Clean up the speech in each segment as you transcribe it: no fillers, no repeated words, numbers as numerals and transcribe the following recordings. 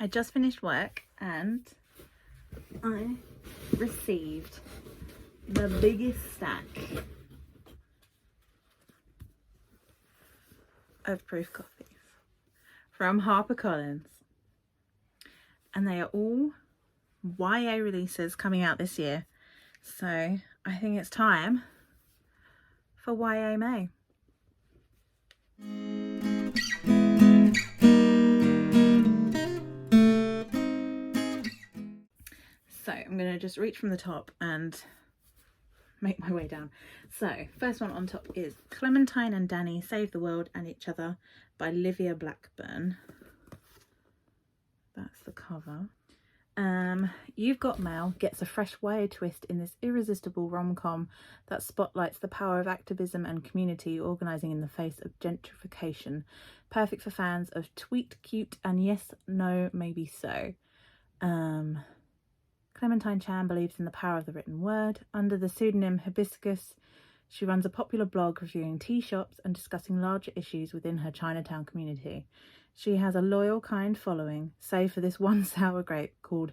I just finished work and I received the biggest stack of proof copies from Harper Collins, and they are all YA releases coming out this year, so I think it's time for YA May. So I'm going to just reach from the top and make my way down. So first one on top is Clementine and Danny Save the World and Each Other by Livia Blackburn. That's the cover. You've Got Mail gets a fresh YA twist in this irresistible rom-com that spotlights the power of activism and community organising in the face of gentrification. Perfect for fans of tweet, cute and yes, no, maybe so. Clementine Chan believes in the power of the written word. Under the pseudonym Hibiscus, she runs a popular blog reviewing tea shops and discussing larger issues within her Chinatown community. She has a loyal, kind following, save for this one sour grape called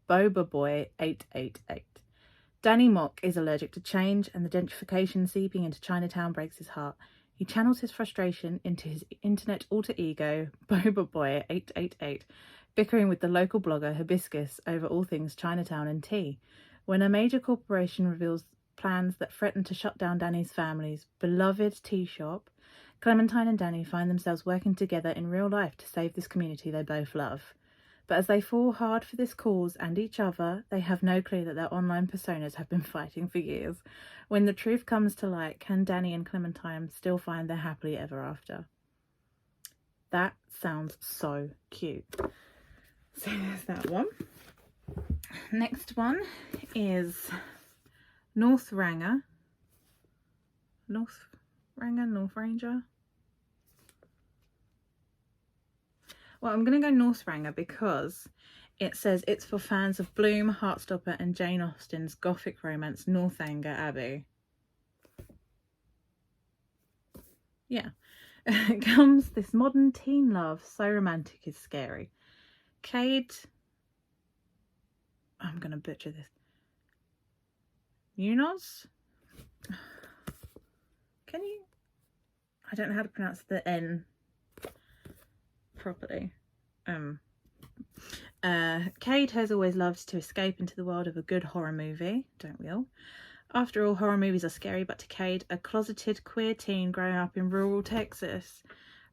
Boba Boy 888. Danny Mock is allergic to change, and the gentrification seeping into Chinatown breaks his heart. He channels his frustration into his internet alter ego, Boba Boy 888, bickering with the local blogger Hibiscus over all things Chinatown and tea. When a major corporation reveals plans that threaten to shut down Danny's family's beloved tea shop, Clementine and Danny find themselves working together in real life to save this community they both love. But as they fall hard for this cause and each other, they have no clue that their online personas have been fighting for years. When the truth comes to light, can Danny and Clementine still find their happily ever after? That sounds so cute. So there's that one. Next one is North Ranger. North Ranger. Well, I'm going to go North Ranger because it says it's for fans of Bloom, Heartstopper and Jane Austen's gothic romance Northanger Abbey. Yeah. It comes this modern teen love, so romantic it's scary. Cade, I'm going to butcher this. Munoz? Can you? I don't know how to pronounce the N properly. Cade has always loved to escape into the world of a good horror movie, don't we all? After all, horror movies are scary, but to Cade, a closeted queer teen growing up in rural Texas,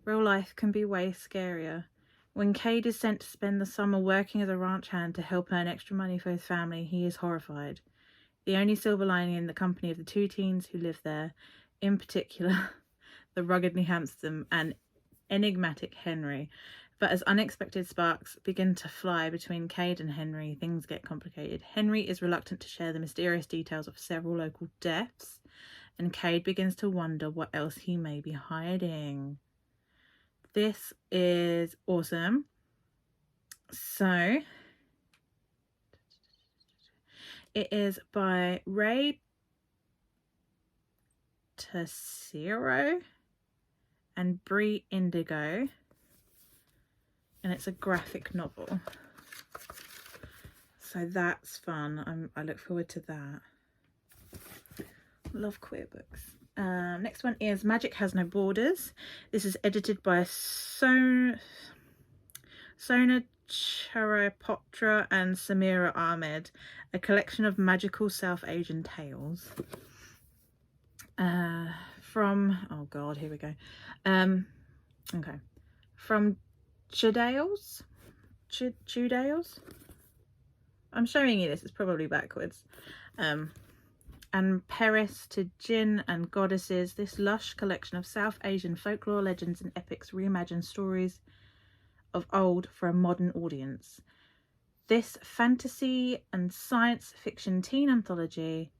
real life can be way scarier. When Cade is sent to spend the summer working as a ranch hand to help earn extra money for his family, he is horrified. The only silver lining in the company of the two teens who live there, in particular, the ruggedly handsome and enigmatic Henry. But as unexpected sparks begin to fly between Cade and Henry, things get complicated. Henry is reluctant to share the mysterious details of several local deaths, and Cade begins to wonder what else he may be hiding. This is awesome. So it is by Ray Tessero and Brie Indigo, and it's a graphic novel. So that's fun. I look forward to that. Love queer books. Next one is Magic Has No Borders. This is edited by Sona Charapotra and Samira Ahmed, a collection of magical South Asian tales. From, oh god, here we go. Okay. From Chudales? I'm showing you this, it's probably backwards. And Paris to Jinn and Goddesses, this lush collection of South Asian folklore, legends and epics reimagine stories of old for a modern audience. This fantasy and science fiction teen anthology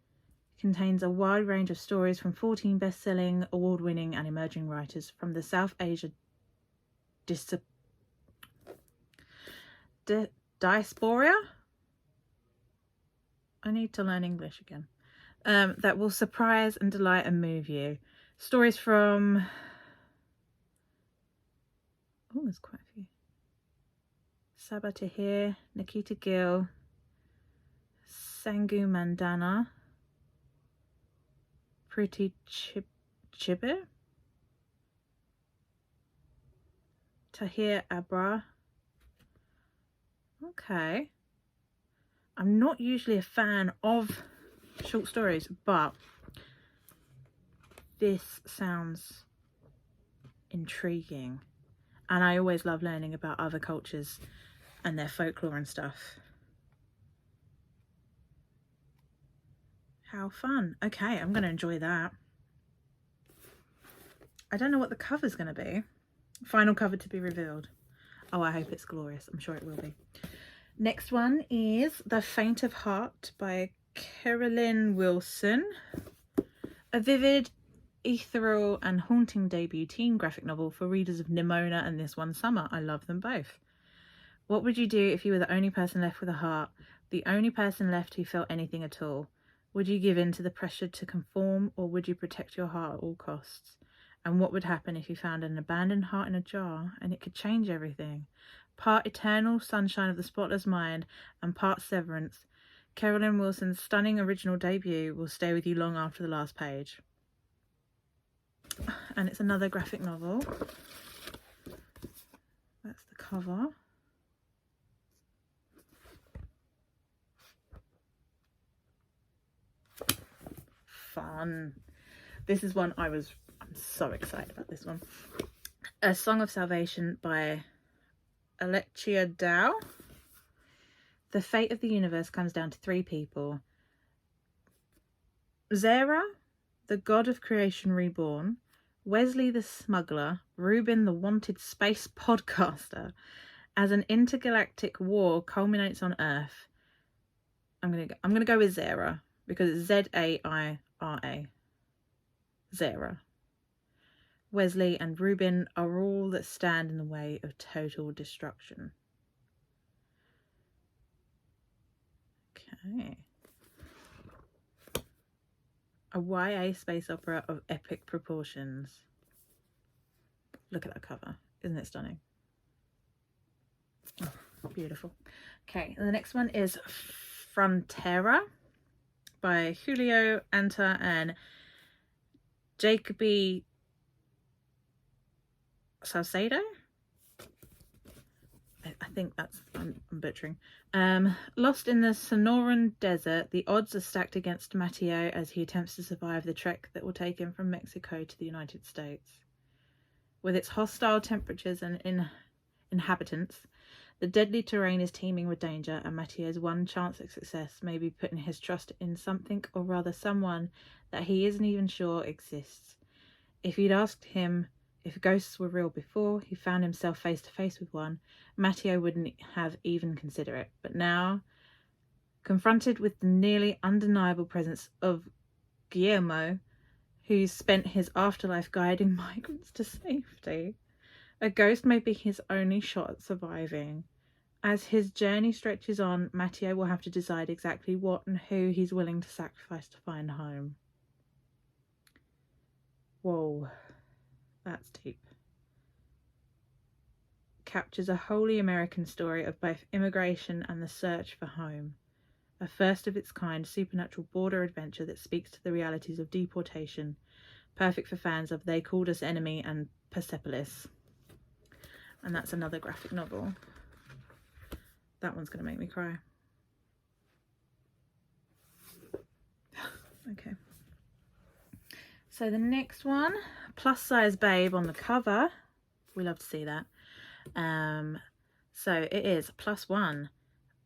contains a wide range of stories from 14 best-selling, award-winning and emerging writers from the South Asia diaspora. I need to learn English again. That will surprise and delight and move you. Stories from... oh, there's quite a few. Saba Tahir, Nikita Gill, Sangu Mandana, Pretty Chibber, Tahir Abra. Okay. I'm not usually a fan of short stories, but this sounds intriguing. And I always love learning about other cultures and their folklore and stuff. How fun. Okay, I'm going to enjoy that. I don't know what the cover's going to be. Final cover to be revealed. Oh, I hope it's glorious. I'm sure it will be. Next one is The Faint of Heart by Carolyn Wilson. A vivid, ethereal and haunting debut teen graphic novel for readers of Nimona and This One Summer. I love them both. What would you do if you were the only person left with a heart? The only person left who felt anything at all? Would you give in to the pressure to conform, or would you protect your heart at all costs? And what would happen if you found an abandoned heart in a jar and it could change everything? Part eternal sunshine of the spotless mind and part severance, Carolyn Wilson's stunning original debut will stay with you long after the last page. And it's another graphic novel. That's the cover. Fun. This is one I'm so excited about this one. A Song of Salvation by Alexia Dow. The fate of the universe comes down to three people. Zara, the god of creation reborn, Wesley the smuggler, Reuben the wanted space podcaster. As an intergalactic war culminates on Earth, I'm gonna go with Zara because it's Zaira. Zara. Wesley and Reuben are all that stand in the way of total destruction. Okay. A YA space opera of epic proportions. Look at that cover. Isn't it stunning? Oh, beautiful. Okay, and the next one is Frontera by Julio Anta and Jacoby Salcedo. I think that's, I'm butchering. Lost in the Sonoran Desert, the odds are stacked against Mateo as he attempts to survive the trek that will take him from Mexico to the United States. With its hostile temperatures and inhabitants, the deadly terrain is teeming with danger, and Mateo's one chance at success may be putting his trust in something, or rather someone, that he isn't even sure exists. If you'd asked him if ghosts were real before he found himself face to face with one, Mateo wouldn't have even considered it. But now, confronted with the nearly undeniable presence of Guillermo, who's spent his afterlife guiding migrants to safety, a ghost may be his only shot at surviving. As his journey stretches on, Mateo will have to decide exactly what and who he's willing to sacrifice to find home. Whoa. That's deep. Captures a wholly American story of both immigration and the search for home. A first of its kind supernatural border adventure that speaks to the realities of deportation. Perfect for fans of They Called Us Enemy and Persepolis. And that's another graphic novel. That one's going to make me cry. Okay. So the next one, Plus Size Babe on the cover. We love to see that. So it is Plus One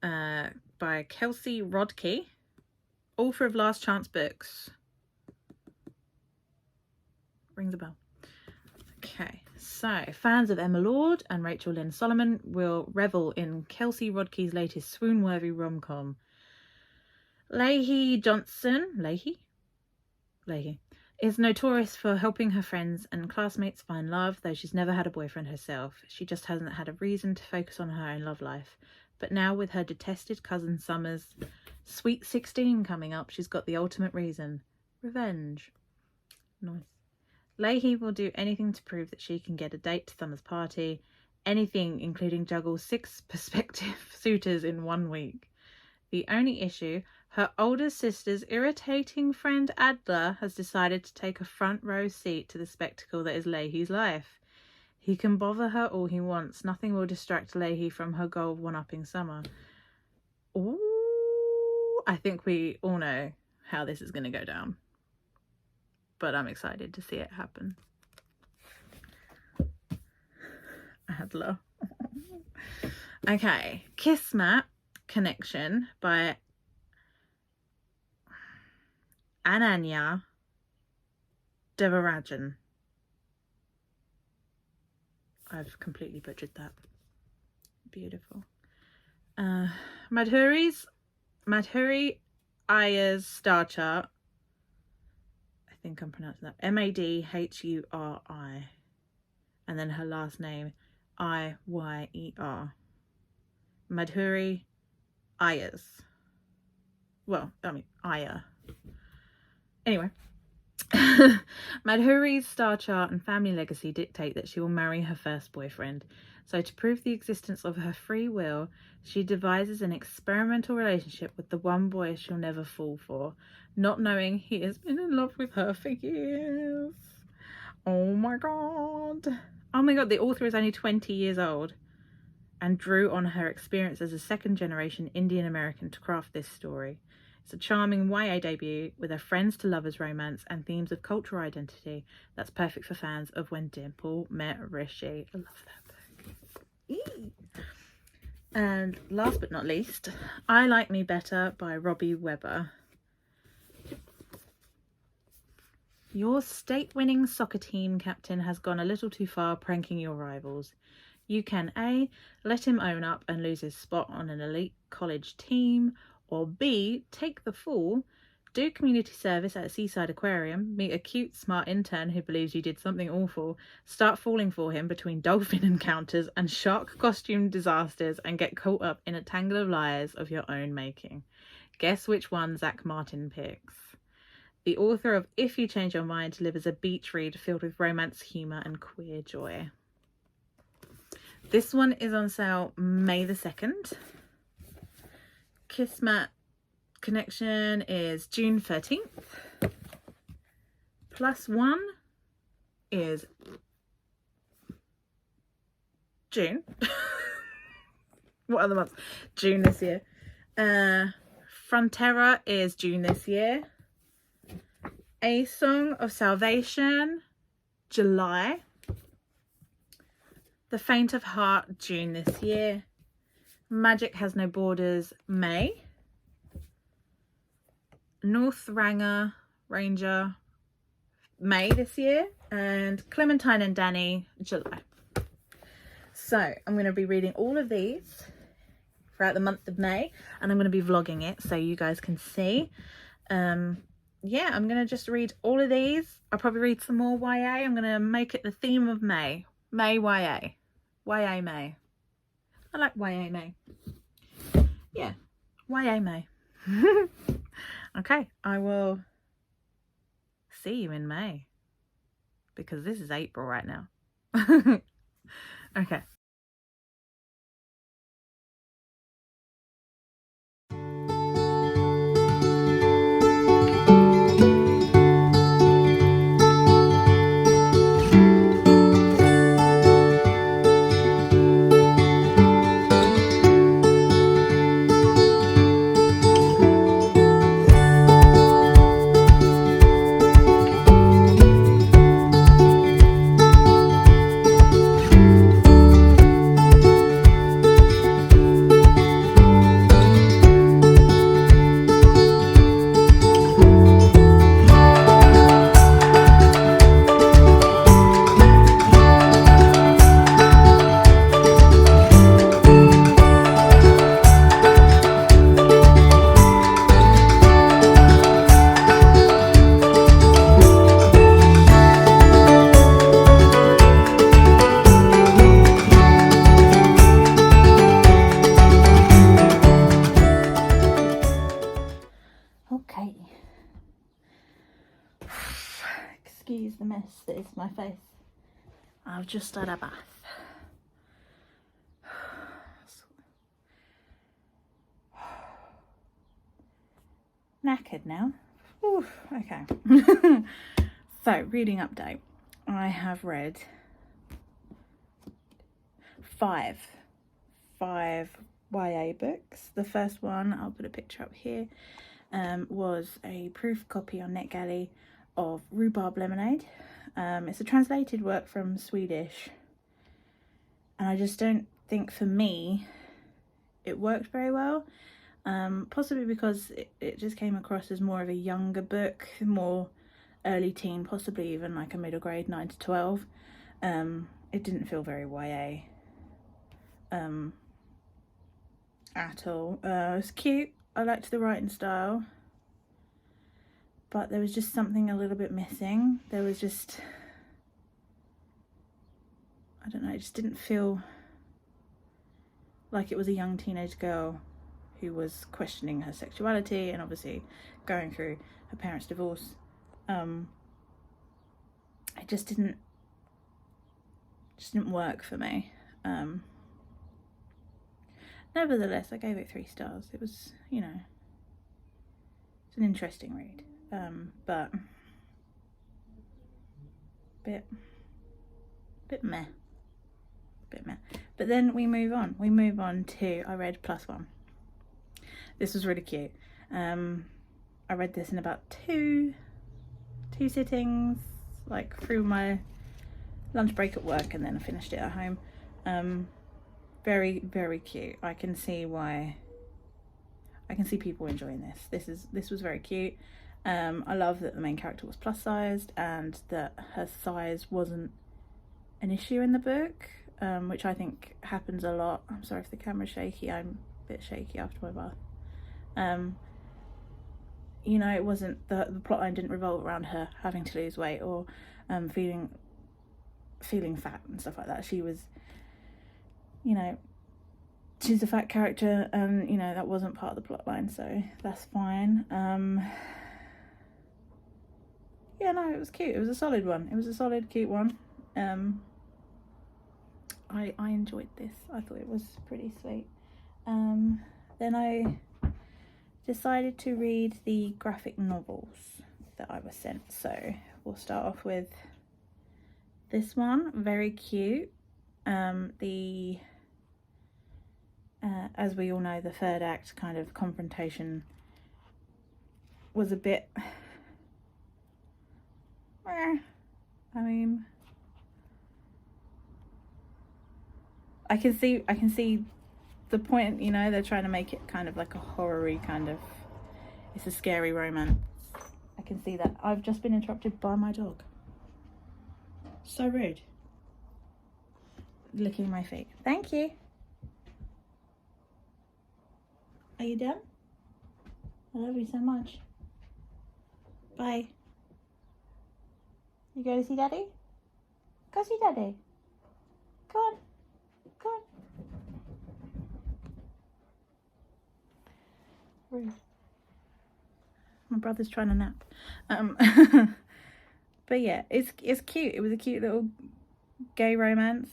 by Kelsey Rodkey, author of Last Chance Books. Rings a bell. Okay, so fans of Emma Lord and Rachel Lynn Solomon will revel in Kelsey Rodkey's latest swoon-worthy rom-com. Leahy is notorious for helping her friends and classmates find love, though she's never had a boyfriend herself. She just hasn't had a reason to focus on her own love life. But now with her detested cousin Summer's Sweet 16 coming up, she's got the ultimate reason. Revenge. Nice. Leahy will do anything to prove that she can get a date to Summer's party, anything including juggle 6 prospective suitors in 1 week. The only issue, her older sister's irritating friend Adler has decided to take a front row seat to the spectacle that is Leahy's life. He can bother her all he wants. Nothing will distract Leahy from her goal of one-upping Summer. Ooh, I think we all know how this is going to go down. But I'm excited to see it happen. Adler. Okay, Kismet Connection by Ananya Devarajan. I've completely butchered that. Beautiful. Madhuri Iyer's star chart. I think I'm pronouncing that. Madhuri. And then her last name, Iyer. Madhuri Iyers. Well, I mean, Iyer. Anyway. Madhuri's star chart and family legacy dictate that she will marry her first boyfriend. So to prove the existence of her free will, she devises an experimental relationship with the one boy she'll never fall for, not knowing he has been in love with her for years. Oh my god. Oh my god, the author is only 20 years old and drew on her experience as a second-generation Indian American to craft this story. It's a charming YA debut with a friends to lovers romance and themes of cultural identity that's perfect for fans of When Dimple Met Rishi. I love that book. Eee. And last but not least, I Like Me Better by Robbie Weber. Your state-winning soccer team captain has gone a little too far pranking your rivals. You can A, let him own up and lose his spot on an elite college team, or B, take the fall, do community service at a seaside aquarium, meet a cute, smart intern who believes you did something awful, start falling for him between dolphin encounters and shark costume disasters, and get caught up in a tangle of lies of your own making. Guess which one Zach Martin picks. The author of If You Change Your Mind delivers a beach read filled with romance, humour and queer joy. This one is on sale May the 2nd. Kismet Connection is June 13th. +1 is June. What other months? June this year. Frontera is June this year. A Song of Salvation, July. The Faint of Heart, June this year. Magic Has No Borders, May. North Ranger, May this year. And Clementine and Danny, July. So I'm going to be reading all of these throughout the month of May. And I'm going to be vlogging it so you guys can see. Yeah, I'm going to just read all of these. I'll probably read some more YA. I'm going to make it the theme of May. May YA. YA May. I like YA May. Yeah, YA May. Okay, I will see you in May. Because this is April right now. Okay. Okay. Excuse the mess that is my face. I've just had a bath. knackered now. Oof, okay. So, reading update. I have read five YA books. The first one, I'll put a picture up here, was a proof copy on NetGalley of Rhubarb Lemonade. It's a translated work from Swedish, and I just don't think for me it worked very well. Possibly because it just came across as more of a younger book, more early teen, possibly even like a middle grade, 9 to 12. It didn't feel very YA at all. It was cute. I liked the writing style, but there was just something a little bit missing. There was just, I don't know, it just didn't feel like it was a young teenage girl who was questioning her sexuality and obviously going through her parents' divorce. It just didn't work for me. Nevertheless, I gave it 3 stars. It was, you know, it's an interesting read, but bit meh. But then we move on to, I read +1. This was really cute. I read this in about two sittings, like through my lunch break at work, and then I finished it at home. Very, very cute. I can see people enjoying this. This was very cute. I love that the main character was plus sized and that her size wasn't an issue in the book, which I think happens a lot. I'm sorry if the camera's shaky. I'm a bit shaky after my bath. You know, it wasn't the plotline didn't revolve around her having to lose weight or feeling fat and stuff like that. She was, you know, she's a fat character, and you know that wasn't part of the plotline, so that's fine. Yeah, no, it was cute. It was a solid one. It was a solid, cute one. I enjoyed this. I thought it was pretty sweet. Then I decided to read the graphic novels that I was sent. So we'll start off with this one. Very cute. As we all know, the third act kind of confrontation was a bit, I mean, I can see the point, you know, they're trying to make it kind of like a horror-y kind of, it's a scary romance. I can see that. I've just been interrupted by my dog. So rude. Licking my feet. Thank you. Are you done? I love you so much. Bye. You go to see Daddy? Go see Daddy. Go on. Go on. Rude. My brother's trying to nap. But yeah, it's cute. It was a cute little gay romance.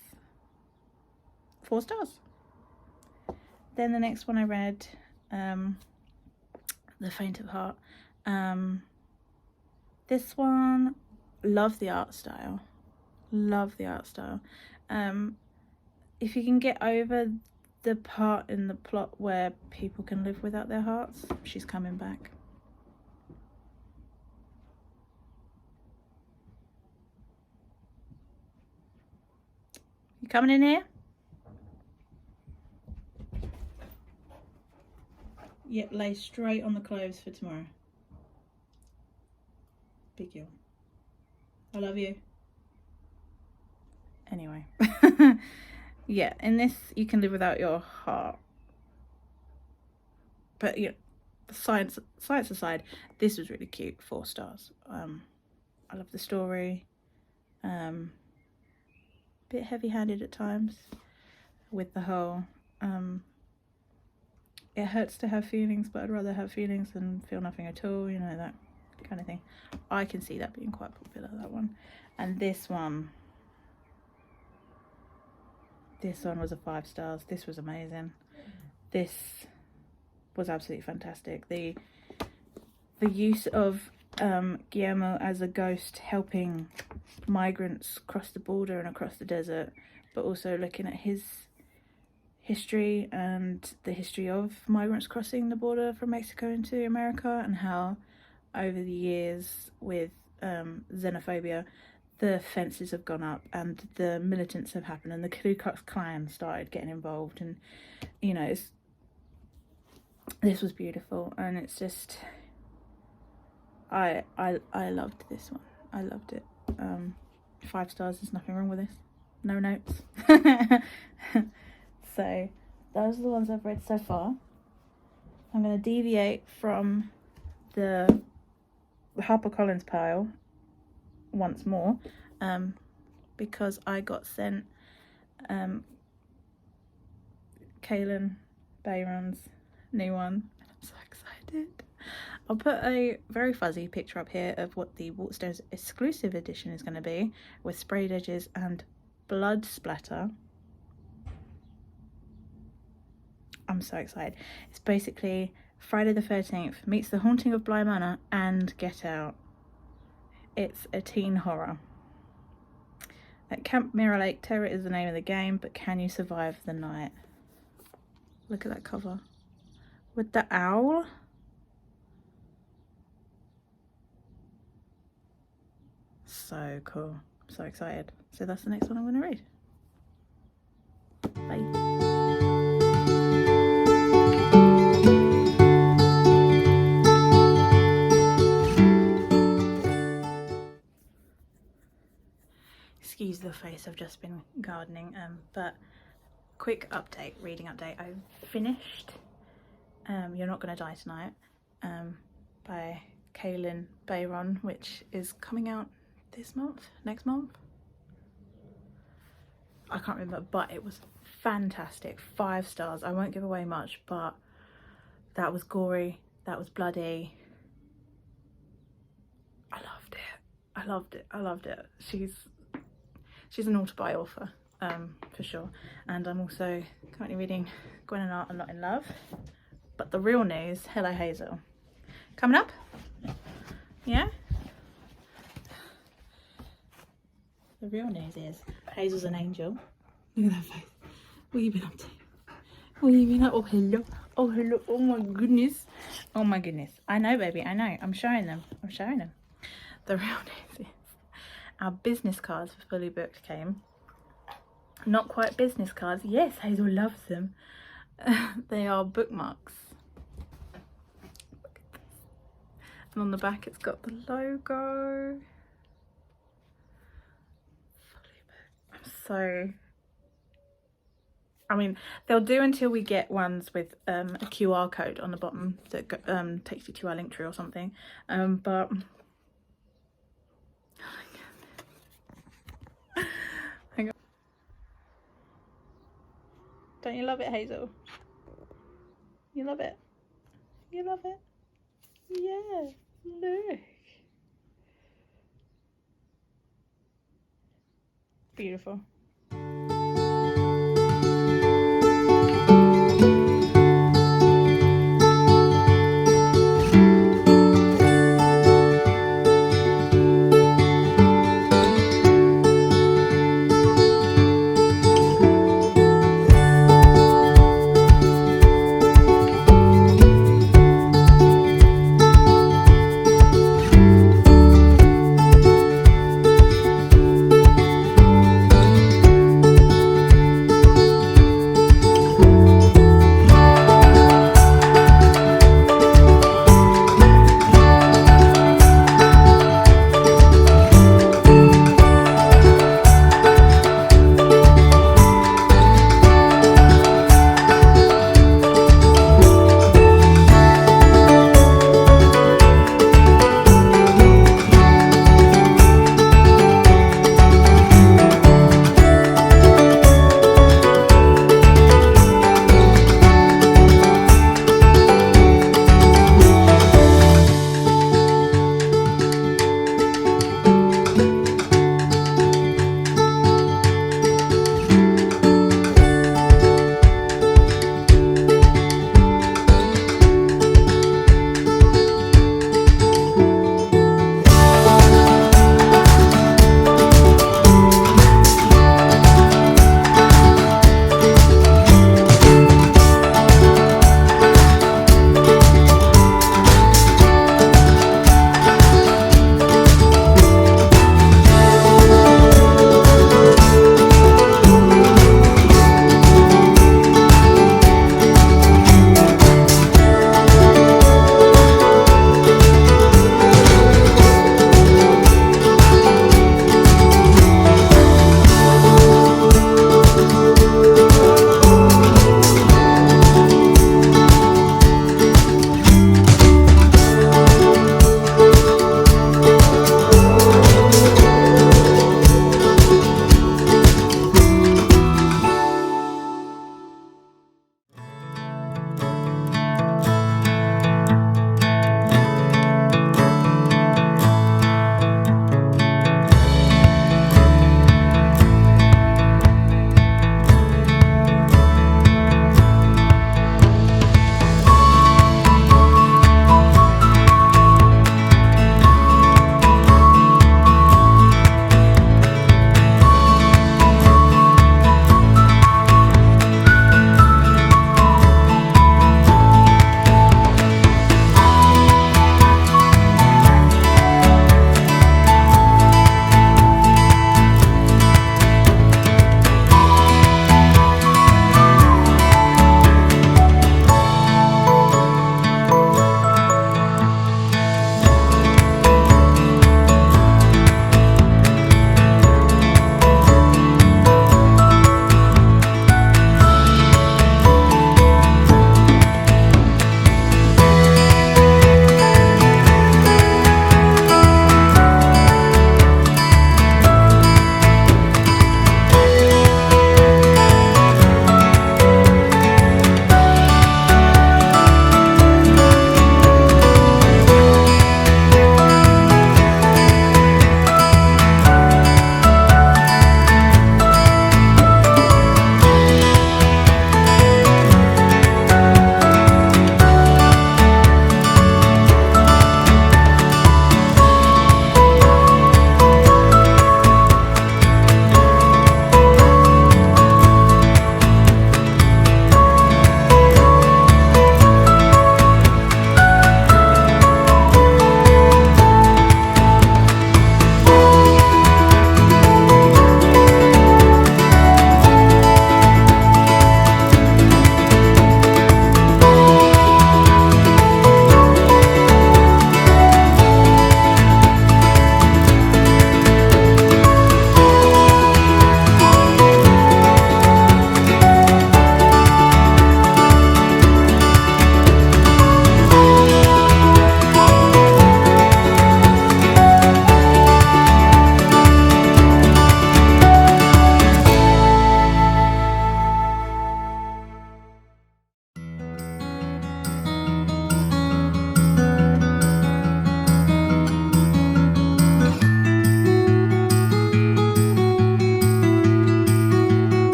4 stars. Then the next one I read, The Faint of Heart. This one, love the art style. Love the art style. If you can get over the part in the plot where people can live without their hearts, she's coming back. You coming in here? Yep, lay straight on the clothes for tomorrow. Big deal. I love you. Anyway. Yeah, in this you can live without your heart. But yeah, science aside, this was really cute. 4 stars. I love the story. Bit heavy-handed at times with the whole it hurts to have feelings, but I'd rather have feelings than feel nothing at all, you know, that kind of thing. I can see that being quite popular, that one. And this one was a 5 stars. This was amazing. This was absolutely fantastic. The the use of Guillermo as a ghost helping migrants cross the border and across the desert, but also looking at his history and the history of migrants crossing the border from Mexico into America, and how over the years with xenophobia the fences have gone up and the militants have happened and the Ku Klux Klan started getting involved, and you know, this was beautiful. And it's just I loved this one. I loved it. 5 stars, there's nothing wrong with this. No notes. So those are the ones I've read so far. I'm going to deviate from the Harper Collins pile once more, because I got sent Kaylin Bayron's new one. I'm so excited. I'll put a very fuzzy picture up here of what the Waterstones exclusive edition is going to be, with sprayed edges and blood splatter. I'm so excited. It's basically Friday the 13th meets The Haunting of Bly Manor and Get Out. It's a teen horror. At Camp Mirror Lake, terror is the name of the game, but can you survive the night? Look at that cover. With the owl. So cool. So excited. So that's the next one I'm going to read. Bye. Excuse the face, I've just been gardening, but quick update, reading update. I finished You're Not Gonna Die Tonight by Kaylin Bayron, which is coming out next month. I can't remember, but it was fantastic. 5 stars. I won't give away much, but that was gory, that was bloody. I loved it. I loved it. I loved it. She's an autobi author, for sure. And I'm also currently reading Gwen and Art Are Not in Love. But the real news, Hello Hazel, coming up. Yeah? The real news is Hazel's an angel. Look at that face. What have you been up to? What have you been up? Oh, hello. Oh, hello. Oh, my goodness. Oh, my goodness. I know, baby. I know. I'm showing them. I'm showing them. The real news is our business cards for Fully Booked came. Not quite business cards. Yes, Hazel loves them. They are bookmarks. Look at this. And on the back it's got the logo. So, I mean, they'll do until we get ones with a QR code on the bottom that takes you to our Linktree or something. But hang on. Don't you love it, Hazel? You love it? You love it? Yeah, look. Beautiful.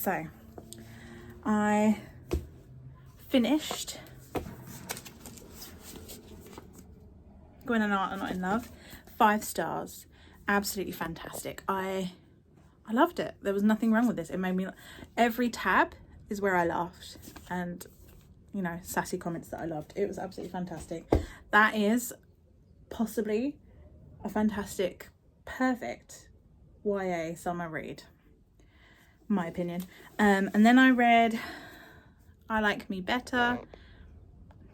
So I finished Gwen and Art Are Not in Love. 5 stars. Absolutely fantastic. I loved it. There was nothing wrong with this. It made me, every tab is where I laughed, and you know, sassy comments that I loved. It was absolutely fantastic. That is possibly a fantastic, perfect YA summer read, my opinion. And then I read I Like Me Better.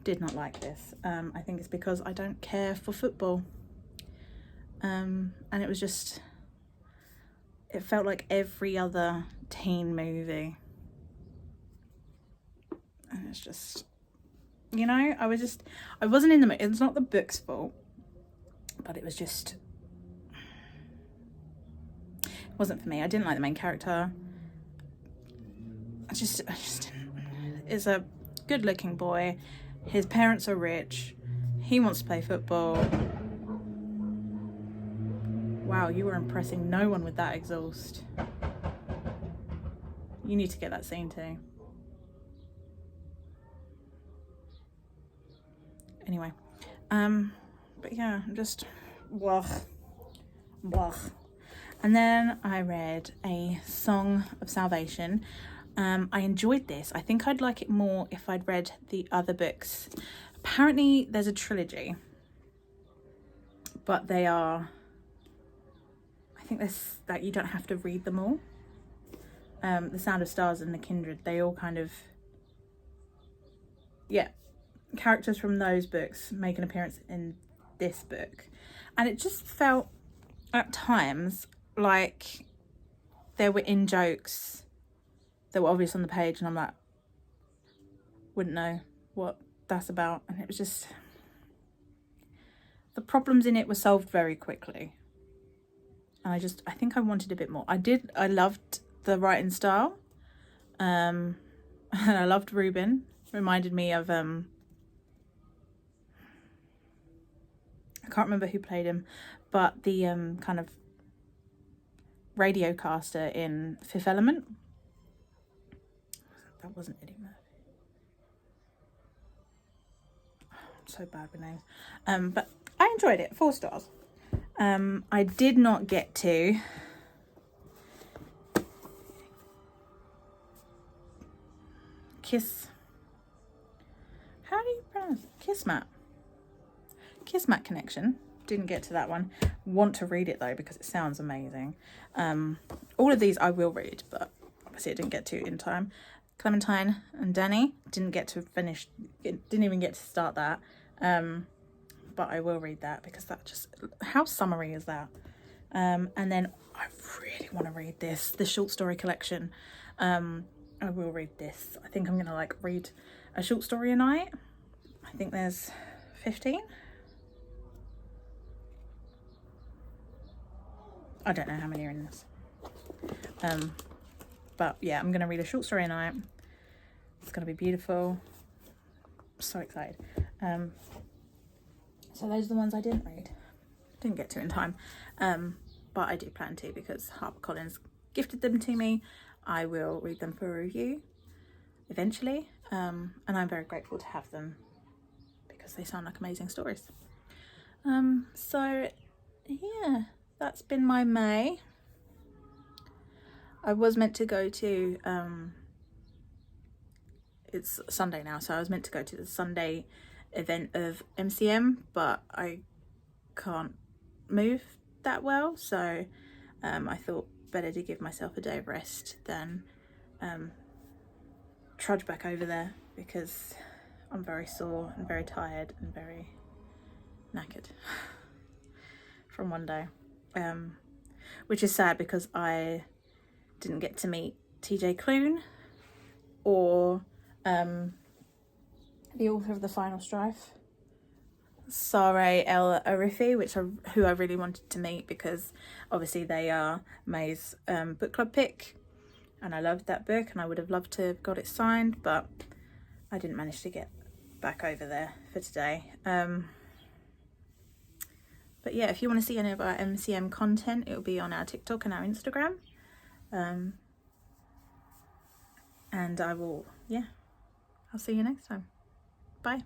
Did not like this. I think it's because I don't care for football. And it was just, it felt like every other teen movie. And it's just, you know, I wasn't in the mood. It's not the book's fault, but it was just, it wasn't for me. I didn't like the main character. I just didn't. Is a good looking boy. His parents are rich. He wants to play football. Wow, you were impressing no one with that exhaust. You need to get that scene too. Anyway, but yeah, I'm just blah. And then I read A Song of Salvation. I enjoyed this. I think I'd like it more if I'd read the other books. Apparently there's a trilogy, but they are, I think there's that you don't have to read them all. The Sound of Stars and The Kindred, they all kind of, yeah, characters from those books make an appearance in this book, and it just felt at times like there were in jokes that were obvious on the page, and I'm like, wouldn't know what that's about. And it was just, the problems in it were solved very quickly, and I think I wanted a bit more. I loved the writing style, and I loved Ruben. Reminded me of I can't remember who played him, but the kind of radio caster in Fifth Element. That wasn't Eddie Murphy. Oh, I'm so bad with names. But I enjoyed it. 4 stars. I did not get to how do you pronounce it? Kismet Connection. Didn't get to that one. Want to read it though because it sounds amazing. All of these I will read, but obviously I didn't get to in time. Clementine and Danny, didn't even get to start that, but I will read that because that just, how summery is that? And then I really want to read the short story collection. I will read this. I think I'm gonna like read a short story a night. I think there's 15. I don't know how many are in this. But yeah, I'm gonna read a short story a night. It's gonna be beautiful. I'm so excited. So those are the ones I didn't read. Didn't get to in time. But I do plan to because Harper Collins gifted them to me. I will read them for a review eventually. And I'm very grateful to have them because they sound like amazing stories. So yeah, that's been my May. I was meant to go to, it's Sunday now, so I was meant to go to the Sunday event of MCM, but I can't move that well, so I thought better to give myself a day of rest than trudge back over there because I'm very sore and very tired and very knackered from one day, which is sad because I didn't get to meet TJ Clune or the author of The Final Strife, Sare El Arifi, who I really wanted to meet because obviously they are May's book club pick, and I loved that book and I would have loved to have got it signed, but I didn't manage to get back over there for today. But yeah, if you want to see any of our MCM content, it will be on our TikTok and our Instagram. And I'll see you next time. Bye.